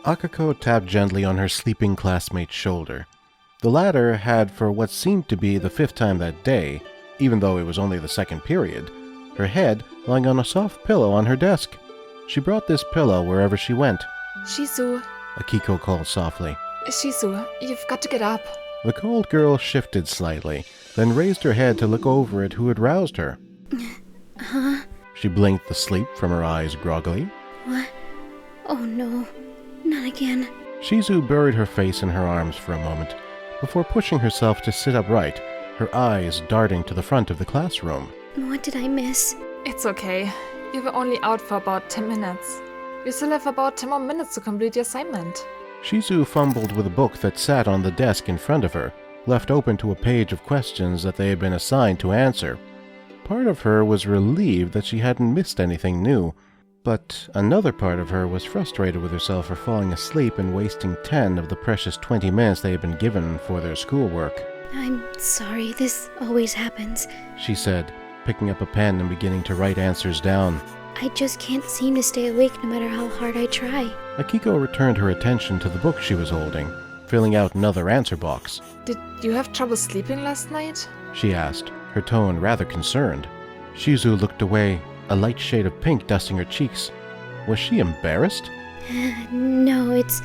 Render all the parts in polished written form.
Akiko tapped gently on her sleeping classmate's shoulder. The latter had, for what seemed to be the 5th time that day, even though it was only the 2nd period, her head lying on a soft pillow on her desk. She brought this pillow wherever she went. Shizu. Akiko called softly. Shizu, you've got to get up. The cold girl shifted slightly, then raised her head to look over at who had roused her. Huh? She blinked the sleep from her eyes groggily. What? Oh no, not again. Shizu buried her face in her arms for a moment, before pushing herself to sit upright, her eyes darting to the front of the classroom. What did I miss? It's okay. You were only out for about 10 minutes. You still have about 10 more minutes to complete your assignment. Shizu fumbled with a book that sat on the desk in front of her, left open to a page of questions that they had been assigned to answer. Part of her was relieved that she hadn't missed anything new, but another part of her was frustrated with herself for falling asleep and wasting 10 of the precious 20 minutes they had been given for their schoolwork. I'm sorry, this always happens. She said, picking up a pen and beginning to write answers down. I just can't seem to stay awake no matter how hard I try. Akiko returned her attention to the book she was holding, filling out another answer box. Did you have trouble sleeping last night? She asked, her tone rather concerned. Shizu looked away, a light shade of pink dusting her cheeks. Was she embarrassed? No, it's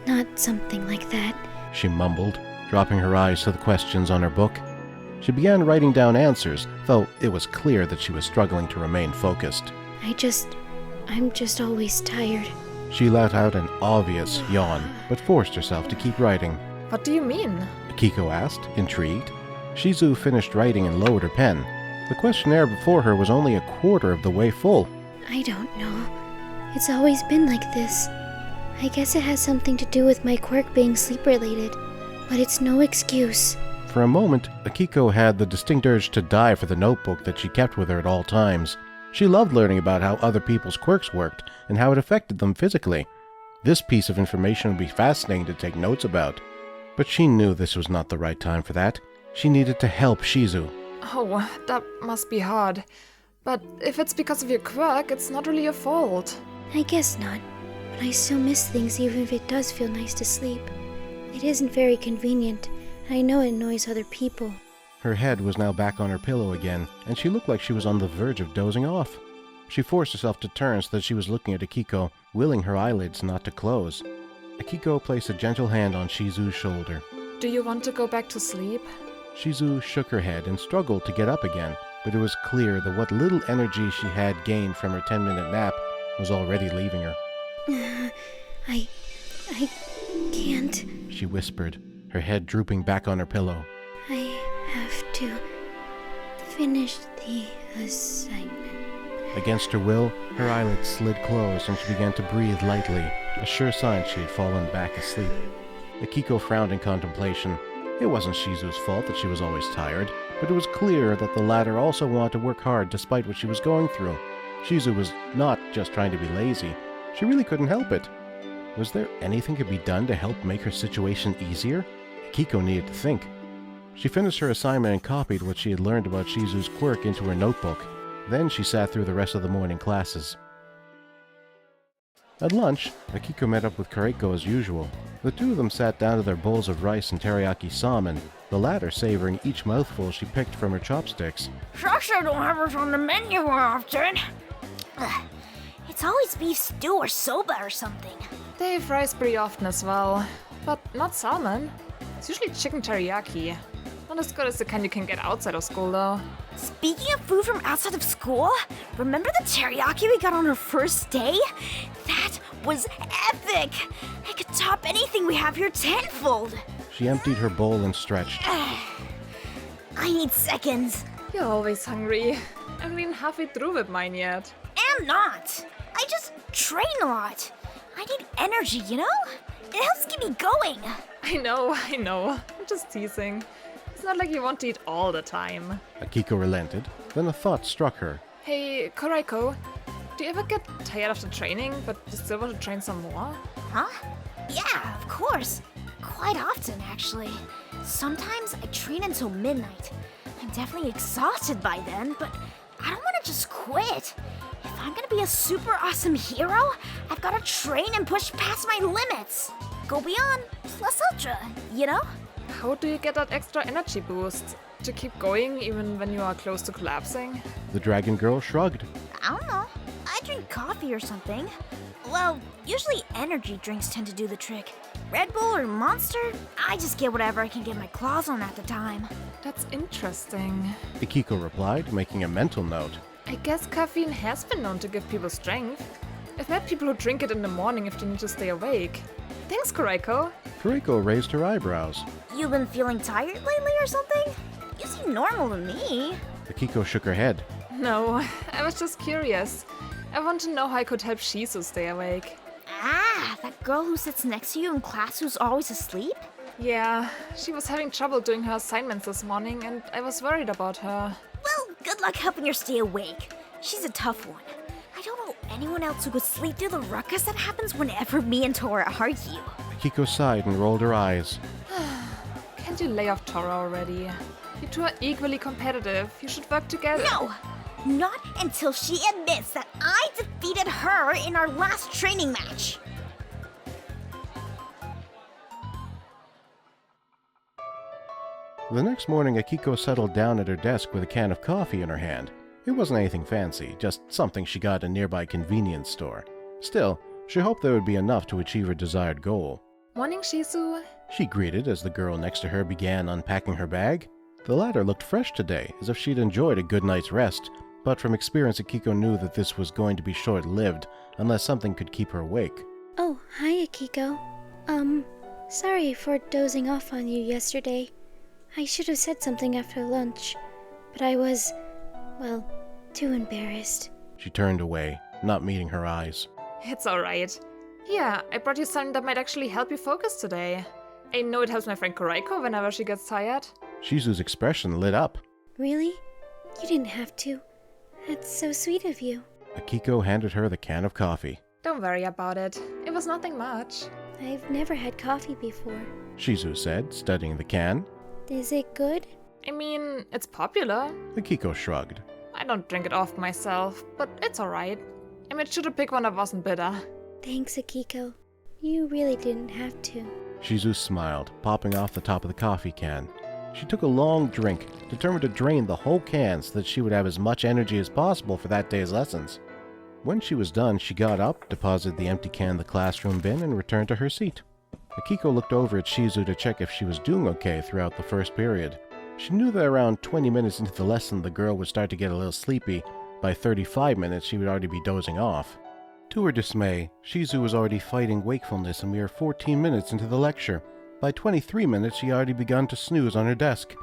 not something like that. She mumbled, dropping her eyes to the questions on her book. She began writing down answers, though it was clear that she was struggling to remain focused. I'm just always tired. She let out an obvious yawn, but forced herself to keep writing. What do you mean? Akiko asked, intrigued. Shizu finished writing and lowered her pen. The questionnaire before her was only a quarter of the way full. I don't know. It's always been like this. I guess it has something to do with my quirk being sleep-related, but it's no excuse. For a moment, Akiko had the distinct urge to dive for the notebook that she kept with her at all times. She loved learning about how other people's quirks worked and how it affected them physically. This piece of information would be fascinating to take notes about. But she knew this was not the right time for that. She needed to help Shizu. Oh, that must be hard. But if it's because of your quirk, it's not really your fault. I guess not, but I still miss things even if it does feel nice to sleep. It isn't very convenient, and I know it annoys other people. Her head was now back on her pillow again, and she looked like she was on the verge of dozing off. She forced herself to turn so that she was looking at Akiko, willing her eyelids not to close. Akiko placed a gentle hand on Shizu's shoulder. Do you want to go back to sleep? Shizu shook her head and struggled to get up again, but it was clear that what little energy she had gained from her 10-minute nap was already leaving her. I can't. She whispered, her head drooping back on her pillow. I have to finish the assignment. Against her will, her eyelids slid closed and she began to breathe lightly, a sure sign she had fallen back asleep. Akiko frowned in contemplation. It wasn't Shizu's fault that she was always tired, but it was clear that the latter also wanted to work hard despite what she was going through. Shizu was not just trying to be lazy. She really couldn't help it. Was there anything could be done to help make her situation easier? Akiko needed to think. She finished her assignment and copied what she had learned about Shizu's quirk into her notebook. Then she sat through the rest of the morning classes. At lunch, Akiko met up with Kuraiko as usual. The two of them sat down to their bowls of rice and teriyaki salmon, the latter savoring each mouthful she picked from her chopsticks. Sasha don't have it on the menu more often. It's always beef stew or soba or something. They have rice pretty often as well, but not salmon. It's usually chicken teriyaki. Not as good as the kind you can get outside of school, though. Speaking of food from outside of school, remember the teriyaki we got on our first day? That was epic! I could top anything we have here tenfold. She emptied her bowl and stretched. I need seconds. You're always hungry. I haven't even halfway through with mine yet. Am not. I just train a lot. I need energy, you know? It helps keep me going. I know. I'm just teasing. It's not like you want to eat all the time. Akiko relented. Then a thought struck her. Hey, Kuraiko, do you ever get tired after training, but you still want to train some more? Huh? Yeah, of course. Quite often, actually. Sometimes I train until midnight. I'm definitely exhausted by then, but I don't want to just quit. If I'm gonna be a super awesome hero, I've gotta train and push past my limits. Go beyond, plus ultra, you know? How do you get that extra energy boost? To keep going even when you are close to collapsing? The dragon girl shrugged. I don't know. I drink coffee or something. Well, usually energy drinks tend to do the trick. Red Bull or Monster, I just get whatever I can get my claws on at the time. That's interesting. Akiko replied, making a mental note. I guess caffeine has been known to give people strength. I've met people who drink it in the morning if they need to stay awake. Thanks, Kuraiko. Kuraiko raised her eyebrows. You been feeling tired lately or something? You seem normal to me. Akiko shook her head. No, I was just curious. I want to know how I could help Shizu stay awake. Ah, that girl who sits next to you in class who's always asleep? Yeah, she was having trouble doing her assignments this morning and I was worried about her. Well, good luck helping her stay awake. She's a tough one. I don't know anyone else who could sleep through the ruckus that happens whenever me and Tora argue. Akiko sighed and rolled her eyes. Can't you lay off Tora already? You two are equally competitive. You should work together. No! Not until she admits that I defeated her in our last training match. The next morning, Akiko settled down at her desk with a can of coffee in her hand. It wasn't anything fancy, just something she got at a nearby convenience store. Still, she hoped there would be enough to achieve her desired goal. Morning, Shizu. She greeted as the girl next to her began unpacking her bag. The latter looked fresh today, as if she'd enjoyed a good night's rest, but from experience Akiko knew that this was going to be short-lived, unless something could keep her awake. Oh, hi, Akiko. Sorry for dozing off on you yesterday. I should have said something after lunch, but I was, well, too embarrassed. She turned away, not meeting her eyes. It's alright. Yeah, I brought you something that might actually help you focus today. I know it helps my friend Kuraiko whenever she gets tired. Shizu's expression lit up. Really? You didn't have to. That's so sweet of you. Akiko handed her the can of coffee. Don't worry about it. It was nothing much. I've never had coffee before. Shizu said, studying the can. Is it good? I mean, it's popular. Akiko shrugged. I don't drink it often myself, but it's alright. I made sure to pick one that wasn't bitter. Thanks, Akiko. You really didn't have to. Shizu smiled, popping off the top of the coffee can. She took a long drink, determined to drain the whole can so that she would have as much energy as possible for that day's lessons. When she was done, she got up, deposited the empty can in the classroom bin, and returned to her seat. Akiko looked over at Shizu to check if she was doing okay throughout the first period. She knew that around 20 minutes into the lesson the girl would start to get a little sleepy. By 35 minutes she would already be dozing off. To her dismay, Shizu was already fighting wakefulness a mere 14 minutes into the lecture. By 23 minutes she had already begun to snooze on her desk.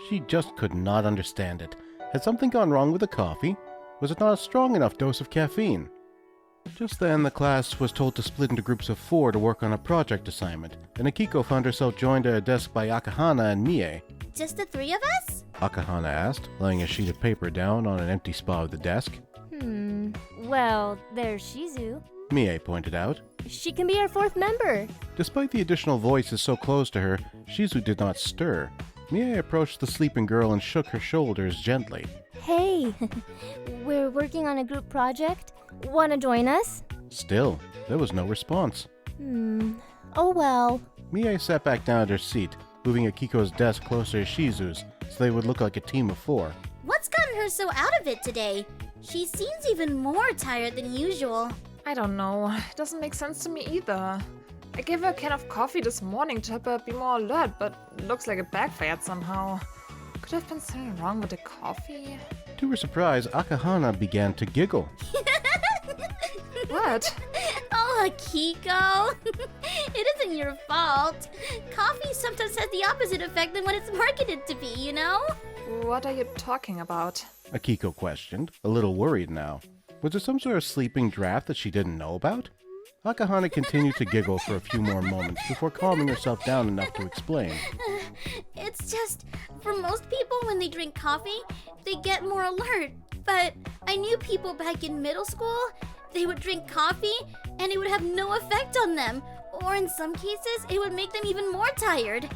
She just could not understand it. Had something gone wrong with the coffee? Was it not a strong enough dose of caffeine? Just then, the class was told to split into groups of 4 to work on a project assignment, and Akiko found herself joined at a desk by Akahana and Mie. Just the 3 of us? Akahana asked, laying a sheet of paper down on an empty spot of the desk. Well, there's Shizu. Mie pointed out. She can be our 4th member. Despite the additional voices so close to her, Shizu did not stir. Mie approached the sleeping girl and shook her shoulders gently. Hey, we're working on a group project. Wanna join us? Still, there was no response. Oh well. Mie sat back down at her seat, moving Akiko's desk closer to Shizu's so they would look like a team of 4. What's gotten her so out of it today? She seems even more tired than usual. I don't know. It doesn't make sense to me either. I gave her a can of coffee this morning to help her be more alert, but it looks like it backfired somehow. Could have been something wrong with the coffee? To her surprise, Akahana began to giggle. What? Oh, Akiko. It isn't your fault. Coffee sometimes has the opposite effect than what it's marketed to be, you know? What are you talking about? Akiko questioned, a little worried now. Was there some sort of sleeping draft that she didn't know about? Akahana continued to giggle for a few more moments before calming herself down enough to explain. It's just, for most people when they drink coffee, they get more alert. But I knew people back in middle school, they would drink coffee and it would have no effect on them. Or in some cases, it would make them even more tired.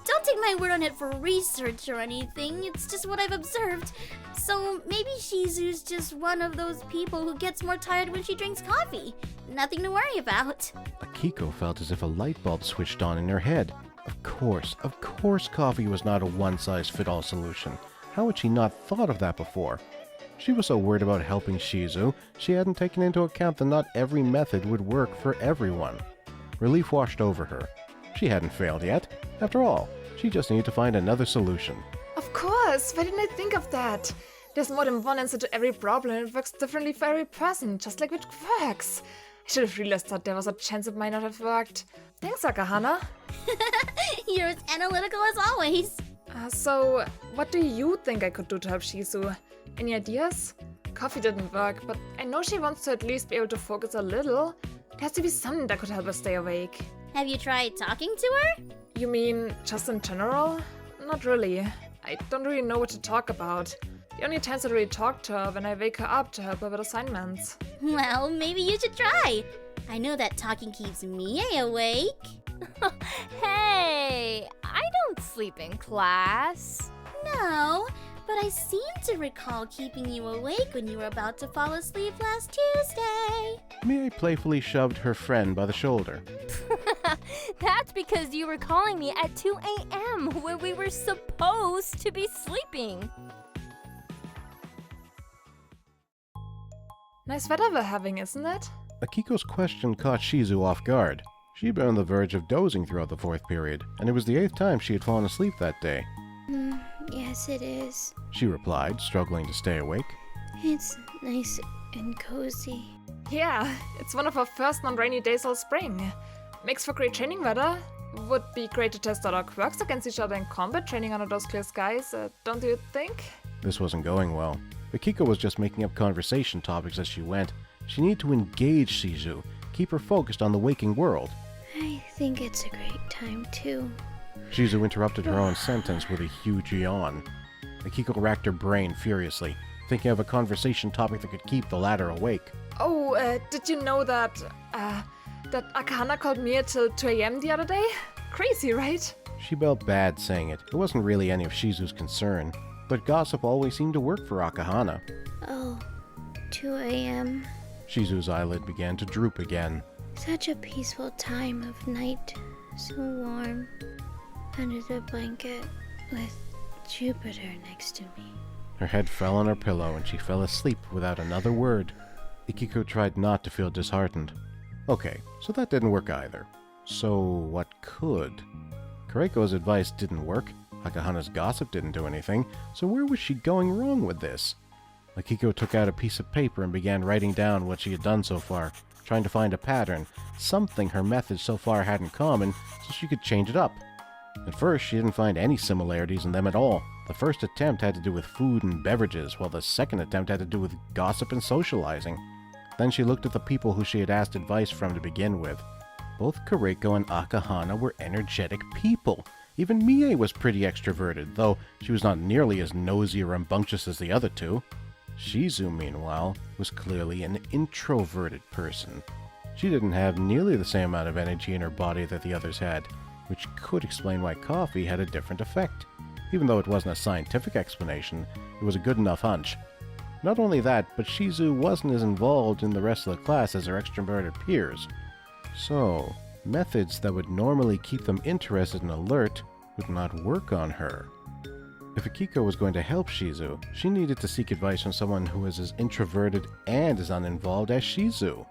don't take my word on it for research or anything. It's just what I've observed. So maybe Shizu's just one of those people who gets more tired when she drinks coffee. Nothing to worry about. Akiko felt as if a light bulb switched on in her head. Of course coffee was not a one-size-fit-all solution. How had she not thought of that before? She was so worried about helping Shizu, she hadn't taken into account that not every method would work for everyone. Relief washed over her. She hadn't failed yet. After all, she just needed to find another solution. Of course! Why didn't I think of that? There's more than one answer to every problem and it works differently for every person, just like with quirks. I should have realized that there was a chance it might not have worked. Thanks, Akahana. You're as analytical as always. So, what do you think I could do to help Shizu? Any ideas? Coffee didn't work, but I know she wants to at least be able to focus a little. There has to be something that could help her stay awake. Have you tried talking to her? You mean just in general? Not really. I don't really know what to talk about. The only times I really talk to her when I wake her up to help her with assignments. Well, maybe you should try. I know that talking keeps me awake. Hey, I don't sleep in class. No, but I seem to recall keeping you awake when you were about to fall asleep last Tuesday. Mie playfully shoved her friend by the shoulder. That's because you were calling me at 2 a.m. when we were supposed to be sleeping. Nice weather we're having, isn't it? Akiko's question caught Shizu off guard. She'd been on the verge of dozing throughout the fourth period, and it was the 8th time she had fallen asleep that day. Yes, it is. She replied, struggling to stay awake. It's nice and cozy. Yeah, it's one of our first non-rainy days all spring. Makes for great training weather. Would be great to test out our quirks against each other in combat training under those clear skies, don't you think? This wasn't going well. Akiko was just making up conversation topics as she went. She needed to engage Shizu, keep her focused on the waking world. I think it's a great time, too. Shizu interrupted her own sentence with a huge yawn. Akiko racked her brain furiously, thinking of a conversation topic that could keep the latter awake. Oh, did you know that Akahana called me till 2 a.m. the other day? Crazy, right? She felt bad saying it. It wasn't really any of Shizu's concern, but gossip always seemed to work for Akahana. Oh, 2 a.m. Shizu's eyelid began to droop again. Such a peaceful time of night. So warm. Under the blanket with Jupiter next to me. Her head fell on her pillow and she fell asleep without another word. Akiko tried not to feel disheartened. Okay, so that didn't work either. So what could? Kuraiko's advice didn't work. Akahana's gossip didn't do anything. So where was she going wrong with this? Akiko took out a piece of paper and began writing down what she had done so far, trying to find a pattern, something her methods so far had in common, so she could change it up. At first, she didn't find any similarities in them at all. The first attempt had to do with food and beverages, while the second attempt had to do with gossip and socializing. Then she looked at the people who she had asked advice from to begin with. Both Kuraiko and Akahana were energetic people. Even Mie was pretty extroverted, though she was not nearly as nosy or rambunctious as the other two. Shizu, meanwhile, was clearly an introverted person. She didn't have nearly the same amount of energy in her body that the others had, which could explain why coffee had a different effect. Even though it wasn't a scientific explanation, it was a good enough hunch. Not only that, but Shizu wasn't as involved in the rest of the class as her extroverted peers. So, methods that would normally keep them interested and alert would not work on her. If Akiko was going to help Shizu, she needed to seek advice from someone who was as introverted and as uninvolved as Shizu.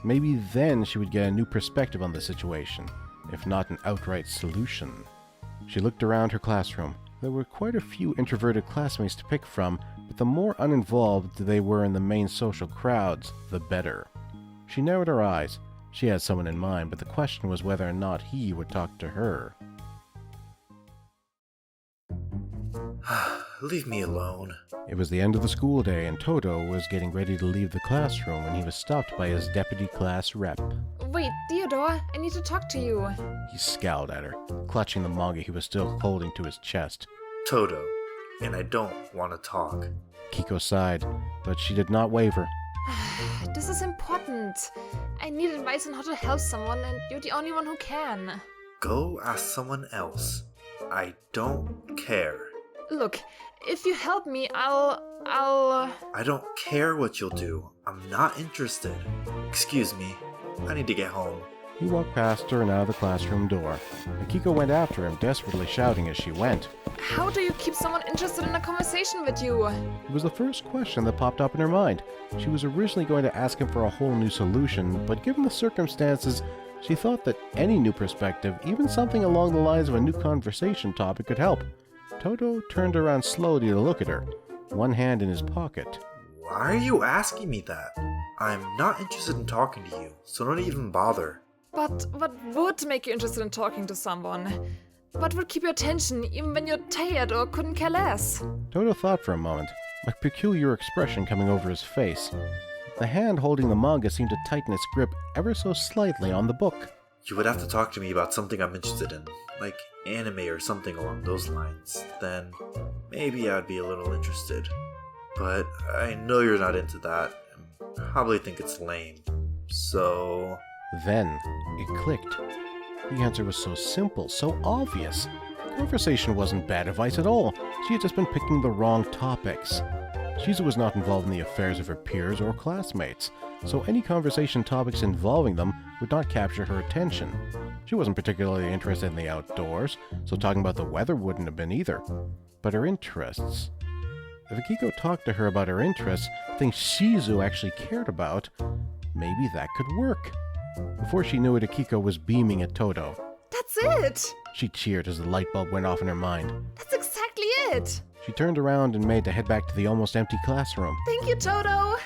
Maybe then she would get a new perspective on the situation, if not an outright solution. She looked around her classroom. There were quite a few introverted classmates to pick from, but the more uninvolved they were in the main social crowds, the better. She narrowed her eyes. She had someone in mind, but the question was whether or not he would talk to her. Leave me alone. It was the end of the school day, and Toto was getting ready to leave the classroom when he was stopped by his deputy class rep. Wait, Theodore, I need to talk to you. He scowled at her, clutching the manga he was still holding to his chest. Toto, and I don't want to talk. Kiko sighed, but she did not waver. This is important. I need advice on how to help someone, and you're the only one who can. Go ask someone else. I don't care. Look, if you help me, I'll... I don't care what you'll do. I'm not interested. Excuse me. I need to get home. He walked past her and out of the classroom door. Akiko went after him, desperately shouting as she went. How do you keep someone interested in a conversation with you? It was the first question that popped up in her mind. She was originally going to ask him for a whole new solution, but given the circumstances, she thought that any new perspective, even something along the lines of a new conversation topic, could help. Toto turned around slowly to look at her, one hand in his pocket. Why are you asking me that? I'm not interested in talking to you, so don't even bother. But what would make you interested in talking to someone? What would keep your attention even when you're tired or couldn't care less? Toto thought for a moment, a peculiar expression coming over his face. The hand holding the manga seemed to tighten its grip ever so slightly on the book. You would have to talk to me about something I'm interested in, like anime or something along those lines. Then maybe I'd be a little interested. But I know you're not into that, and probably think it's lame. So... Then it clicked. The answer was so simple, so obvious. Conversation wasn't bad advice at all. She had just been picking the wrong topics. Shizu was not involved in the affairs of her peers or classmates, so any conversation topics involving them would not capture her attention. She wasn't particularly interested in the outdoors, so talking about the weather wouldn't have been either. But her interests... If Akiko talked to her about her interests, things Shizu actually cared about, maybe that could work. Before she knew it, Akiko was beaming at Toto. That's it! She cheered as the light bulb went off in her mind. That's exactly it! She turned around and made to head back to the almost empty classroom. Thank you, Toto!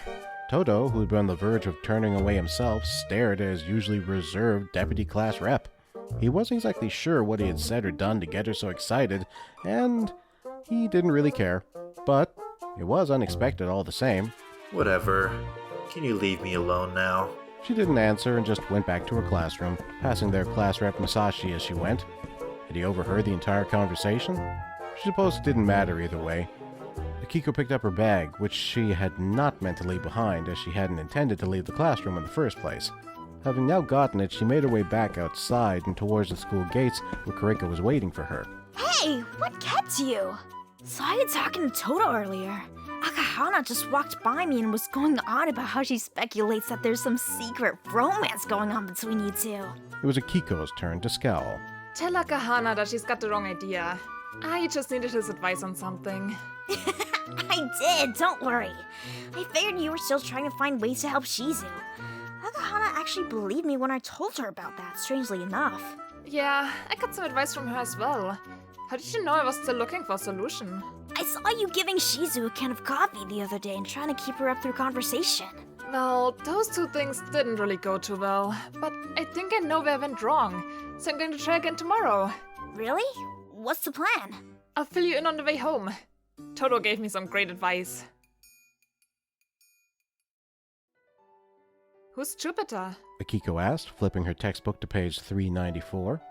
Toto, who had been on the verge of turning away himself, stared at his usually reserved deputy class rep. He wasn't exactly sure what he had said or done to get her so excited, and he didn't really care. But it was unexpected all the same. Whatever. Can you leave me alone now? She didn't answer and just went back to her classroom, passing their class rep Masashi as she went. Had he overheard the entire conversation? She supposed it didn't matter either way. Akiko picked up her bag, which she had not meant to leave behind, as she hadn't intended to leave the classroom in the first place. Having now gotten it, she made her way back outside and towards the school gates where Kuraiko was waiting for her. Hey, what kept you? Saw you talking to Toto earlier. Akahana just walked by me and was going on about how she speculates that there's some secret romance going on between you two. It was Akiko's turn to scowl. Tell Akahana that she's got the wrong idea. I just needed his advice on something. I did, don't worry. I figured you were still trying to find ways to help Shizu. Akahana actually believed me when I told her about that, strangely enough. Yeah, I got some advice from her as well. How did you know I was still looking for a solution? I saw you giving Shizu a can of coffee the other day and trying to keep her up through conversation. Well, those two things didn't really go too well, but I think I know where I went wrong, so I'm going to try again tomorrow. Really? What's the plan? I'll fill you in on the way home. Toto gave me some great advice. Who's Jupiter? Akiko asked, flipping her textbook to page 394.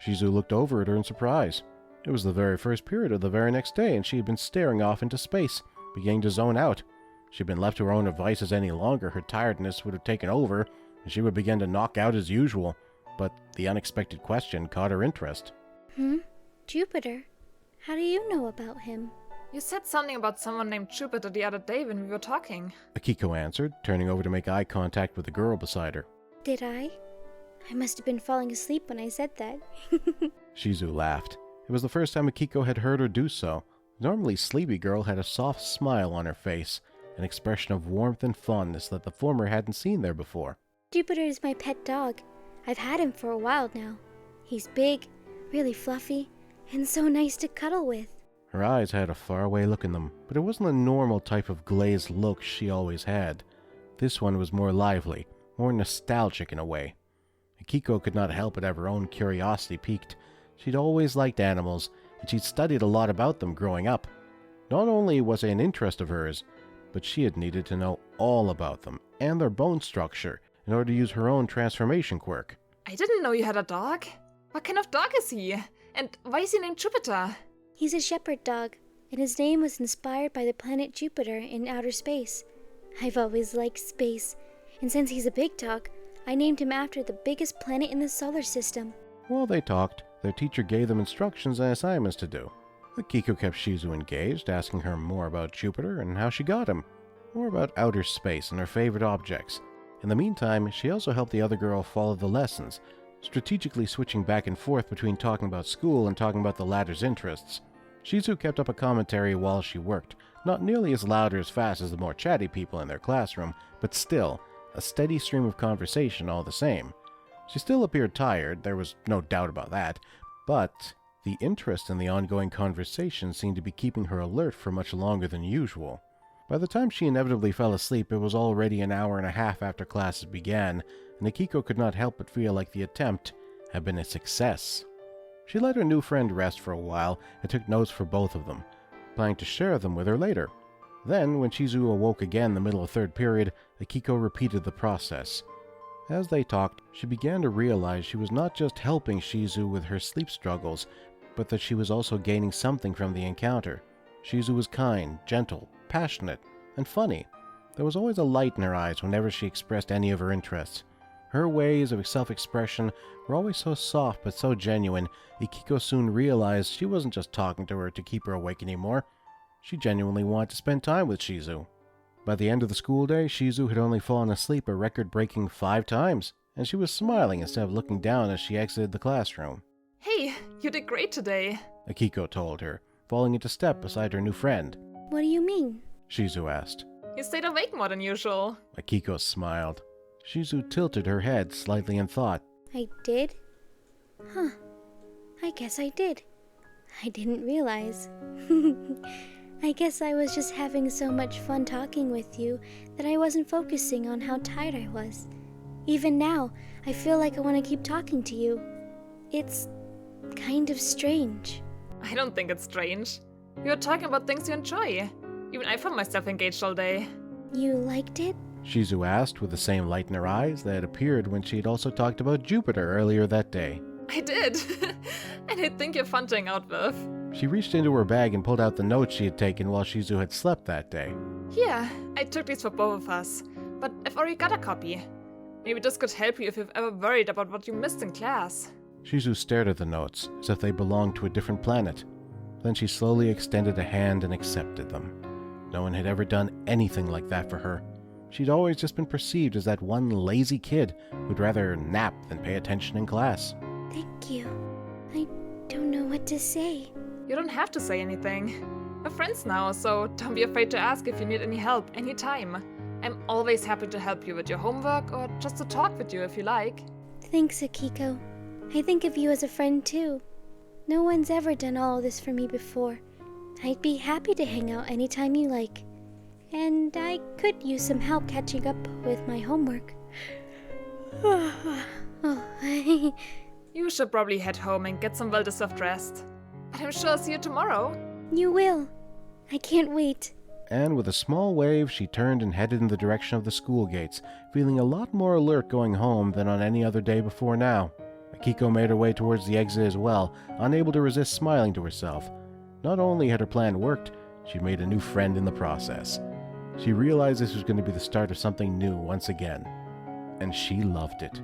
Shizu looked over at her in surprise. It was the very first period of the very next day, and she had been staring off into space, beginning to zone out. If she'd been left to her own devices any longer, her tiredness would have taken over, and she would begin to knock out as usual. But the unexpected question caught her interest. Jupiter? How do you know about him? You said something about someone named Jupiter the other day when we were talking. Akiko answered, turning over to make eye contact with the girl beside her. Did I? I must have been falling asleep when I said that. Shizu laughed. It was the first time Akiko had heard her do so. Normally, Sleepy Girl had a soft smile on her face, an expression of warmth and fondness that the former hadn't seen there before. Jupiter is my pet dog. I've had him for a while now. He's big, really fluffy, and so nice to cuddle with. Her eyes had a faraway look in them, but it wasn't the normal type of glazed look she always had. This one was more lively, more nostalgic in a way. Akiko could not help but have her own curiosity piqued. She'd always liked animals, and she'd studied a lot about them growing up. Not only was it an interest of hers, but she had needed to know all about them and their bone structure in order to use her own transformation quirk. I didn't know you had a dog. What kind of dog is he? And why is he named Jupiter? He's a shepherd dog, and his name was inspired by the planet Jupiter in outer space. I've always liked space, and since he's a big dog, I named him after the biggest planet in the solar system. While they talked, Their teacher gave them instructions and assignments to do. Akiko kept Shizu engaged, asking her more about Jupiter and how she got him, more about outer space and her favorite objects. In the meantime, she also helped the other girl follow the lessons, strategically switching back and forth between talking about school and talking about the latter's interests. Shizu kept up a commentary while she worked, not nearly as loud or as fast as the more chatty people in their classroom, but still, a steady stream of conversation all the same. She still appeared tired, there was no doubt about that, but the interest in the ongoing conversation seemed to be keeping her alert for much longer than usual. By the time she inevitably fell asleep, it was already an hour and a half after classes began, and Akiko could not help but feel like the attempt had been a success. She let her new friend rest for a while and took notes for both of them, planning to share them with her later. Then, when Shizu awoke again in the middle of third period, Akiko repeated the process. As they talked, she began to realize she was not just helping Shizu with her sleep struggles, but that she was also gaining something from the encounter. Shizu was kind, gentle, passionate, and funny. There was always a light in her eyes whenever she expressed any of her interests. Her ways of self-expression were always so soft but so genuine, Akiko soon realized she wasn't just talking to her to keep her awake anymore. She genuinely wanted to spend time with Shizu. By the end of the school day, Shizu had only fallen asleep a record-breaking 5 times, and she was smiling instead of looking down as she exited the classroom. Hey, you did great today, Akiko told her, falling into step beside her new friend. What do you mean? Shizu asked. You stayed awake more than usual. Akiko smiled. Shizu tilted her head slightly in thought. I did? Huh. I guess I did. I didn't realize. I guess I was just having so much fun talking with you that I wasn't focusing on how tired I was. Even now, I feel like I want to keep talking to you. It's kind of strange. I don't think it's strange. We were talking about things you enjoy. Even I found myself engaged all day. You liked it? Shizu asked with the same light in her eyes that had appeared when she had also talked about Jupiter earlier that day. I did. And I think you're fun to hang out with. She reached into her bag and pulled out the notes she had taken while Shizu had slept that day. Here, I took these for both of us, but I've already got a copy. Maybe this could help you if you've ever worried about what you missed in class. Shizu stared at the notes, as if they belonged to a different planet. Then she slowly extended a hand and accepted them. No one had ever done anything like that for her. She'd always just been perceived as that one lazy kid who'd rather nap than pay attention in class. Thank you. I don't know what to say. You don't have to say anything. We're friends now, so don't be afraid to ask if you need any help anytime. I'm always happy to help you with your homework or just to talk with you if you like. Thanks, Akiko. I think of you as a friend too. No one's ever done all of this for me before. I'd be happy to hang out anytime you like. And I could use some help catching up with my homework. You should probably head home and get some well-deserved rest. But I'm sure I'll see you tomorrow. You will. I can't wait. And with a small wave, she turned and headed in the direction of the school gates, feeling a lot more alert going home than on any other day before now. Akiko made her way towards the exit as well, unable to resist smiling to herself. Not only had her plan worked, she made a new friend in the process. She realized this was going to be the start of something new once again, and she loved it.